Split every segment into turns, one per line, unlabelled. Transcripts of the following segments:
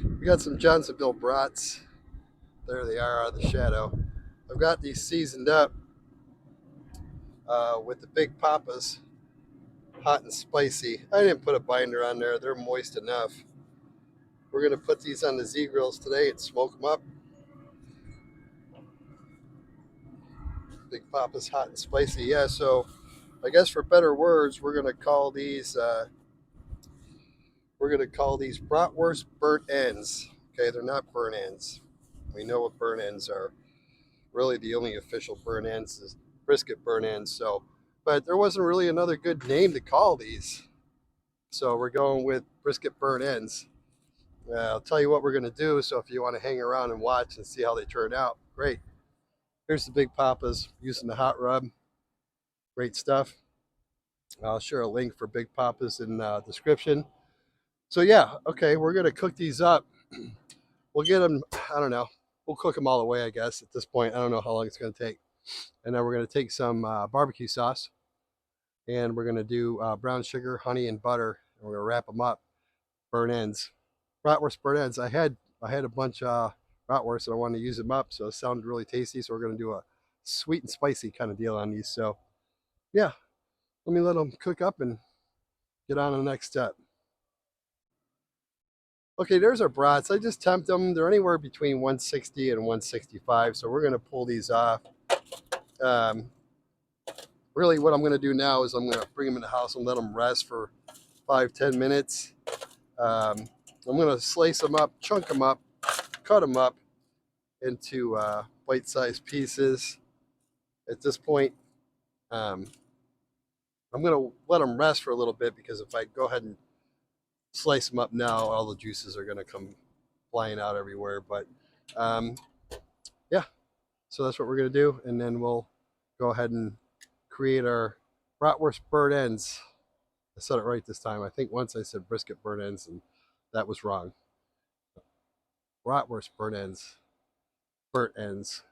We got some Johnsonville brats. There they are out of the shadow. I've got these seasoned up with the Big Papas, hot and spicy. I didn't put a binder on there. They're moist enough. We're going to put these on the Z grills today and smoke them up. Big Papa's hot and spicy. Yeah, so I guess for better words, we're going to call these Bratwurst burnt ends. Okay, they're not burnt ends. We know what burnt ends are. Really, the only official burnt ends is brisket burnt ends. So, but there wasn't really another good name to call these. So we're going with brisket burnt ends. I'll tell you what we're going to do. So if you want to hang around and watch and see how they turn out, great. Here's the Big Papas using the hot rub. Great stuff. I'll share a link for Big Papas in the description. So yeah, okay, we're going to cook these up. We'll get them, I don't know, we'll cook them all the way, I guess, at this point. I don't know how long it's going to take. And then we're going to take some barbecue sauce, and we're going to do brown sugar, honey, and butter, and we're going to wrap them up. Burnt ends. Bratwurst burnt ends. I had a bunch of bratwurst and I wanted to use them up, so it sounded really tasty. So we're going to do a sweet and spicy kind of deal on these. So yeah, let me let them cook up and get on to the next step. Okay, there's our brats. I just temped them. They're anywhere between 160 and 165, so we're going to pull these off. Um, really, what I'm going to do now is I'm going to bring them in the house and let them rest for 5-10 minutes. I'm going to slice them up, chunk them up, cut them up into bite-sized pieces. At this point, um, I'm going to let them rest for a little bit, because if I go ahead and slice them up now, all the juices are going to come flying out everywhere. But um, yeah, so that's what we're going to do. And then we'll go ahead and create our bratwurst burnt ends. I said it right this time. I think once I said brisket burnt ends, and that was wrong. Bratwurst burnt ends. Burnt ends.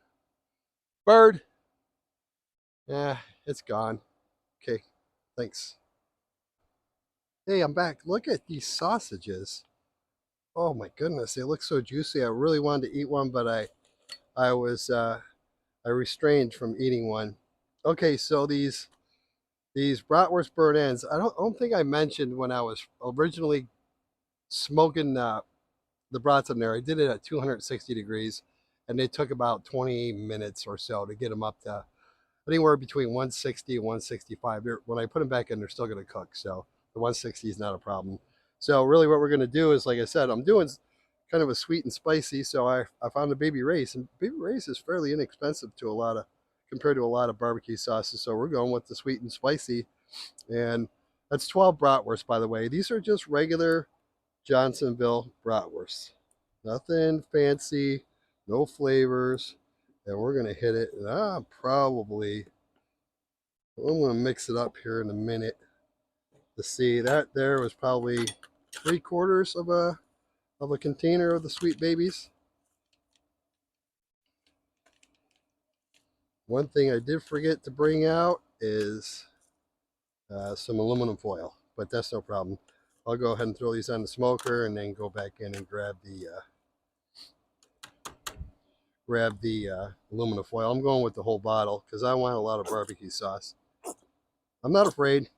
Bird. Yeah, it's gone. Okay, thanks. Hey, I'm back. Look at these sausages. Oh my goodness, they look so juicy. I really wanted to eat one, but I was I restrained from eating one. Okay, so these bratwurst burnt ends. I don't think I mentioned when I was originally smoking the brats in there. I did it at 260 degrees, and they took about 20 minutes or so to get them up to anywhere between 160 and 165. When I put them back in, they're still going to cook. So the 160 is not a problem. So really what we're going to do is, like I said, I'm doing kind of a sweet and spicy. So I found a baby Ray's, and baby Ray's is fairly inexpensive compared to a lot of barbecue sauces. So we're going with the sweet and spicy. And that's 12 bratwursts, by the way. These are just regular Johnsonville bratwursts. Nothing fancy, no flavors. And we're going to hit it. And I'm going to mix it up here in a minute to see. That there was probably 3/4 of a container of the sweet babies. One thing I did forget to bring out is some aluminum foil, but that's no problem. I'll go ahead and throw these on the smoker and then go back in and grab the aluminum foil. I'm going with the whole bottle because I want a lot of barbecue sauce. I'm not afraid.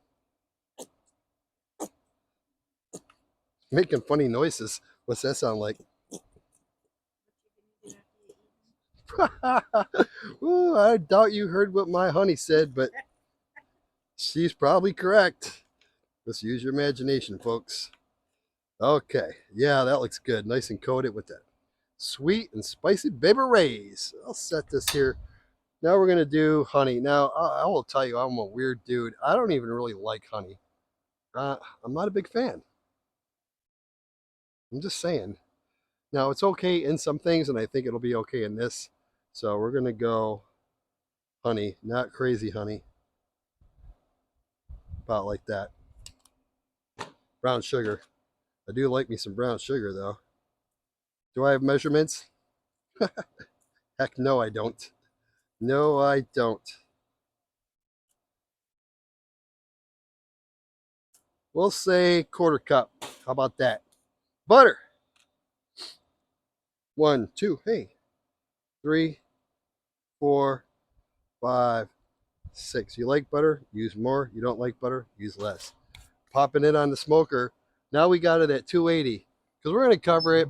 Making funny noises. What's that sound like? Ooh, I doubt you heard what my honey said, but she's probably correct. Let's use your imagination, folks. Okay, yeah, that looks good. Nice and coated with that sweet and spicy baby rays. I'll set this here. Now we're gonna do honey. Now I will tell you, I'm a weird dude. I don't even really like honey. I'm not a big fan. I'm just saying. Now it's okay in some things, and I think it'll be okay in this. So we're gonna go honey, not crazy honey. About like that. Brown sugar. I do like me some brown sugar though. Do I have measurements? Heck no, I don't. No, I don't. We'll say 1/4 cup. How about that? Butter. 1, 2, hey, 3, 4, 5, 6. You like butter? Use more. You don't like butter? Use less. Popping it on the smoker. Now we got it at 280 because we're going to cover it.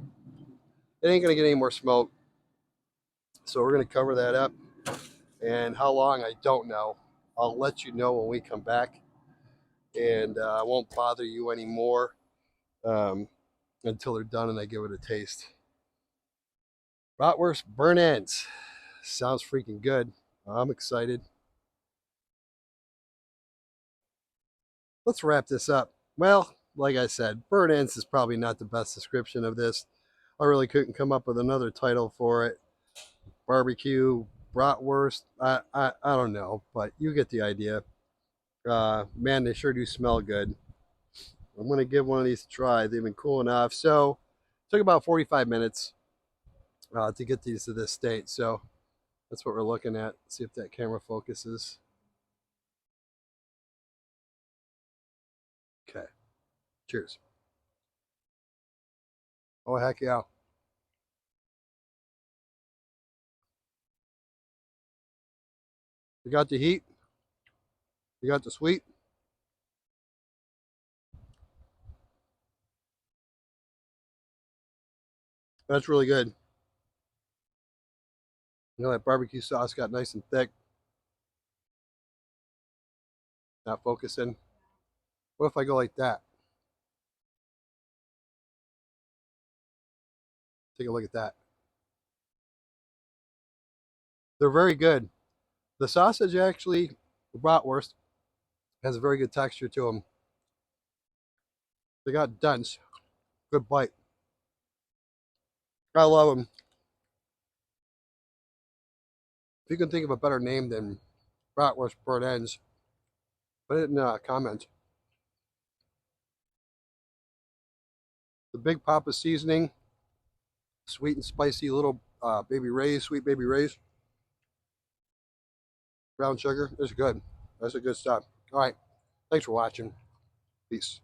It ain't going to get any more smoke. So we're going to cover that up. And how long, I don't know. I'll let you know when we come back. And I won't bother you anymore until they're done and I give it a taste. Bratwurst burn ends. Sounds freaking good. I'm excited. Let's wrap this up. Well, like I said, burn ends is probably not the best description of this. I really couldn't come up with another title for it. Barbecue, bratwurst, I don't know, but you get the idea. Man, they sure do smell good. I'm going to give one of these a try. They've been cool enough. So it took about 45 minutes to get these to this state. So that's what we're looking at. See if that camera focuses. Okay. Cheers. Oh, heck yeah. You got the heat. You got the sweet. That's really good. You know, that barbecue sauce got nice and thick. Not focusing. What if I go like that? Take a look at that. They're very good. The sausage actually, the bratwurst, has a very good texture to them. They got dense. Good bite. I love them. If you can think of a better name than bratwurst burnt ends, put it in the comments. The Big Papa seasoning, sweet and spicy little baby rays, sweet baby rays, brown sugar. It's good. That's a good stuff. All right. Thanks for watching. Peace.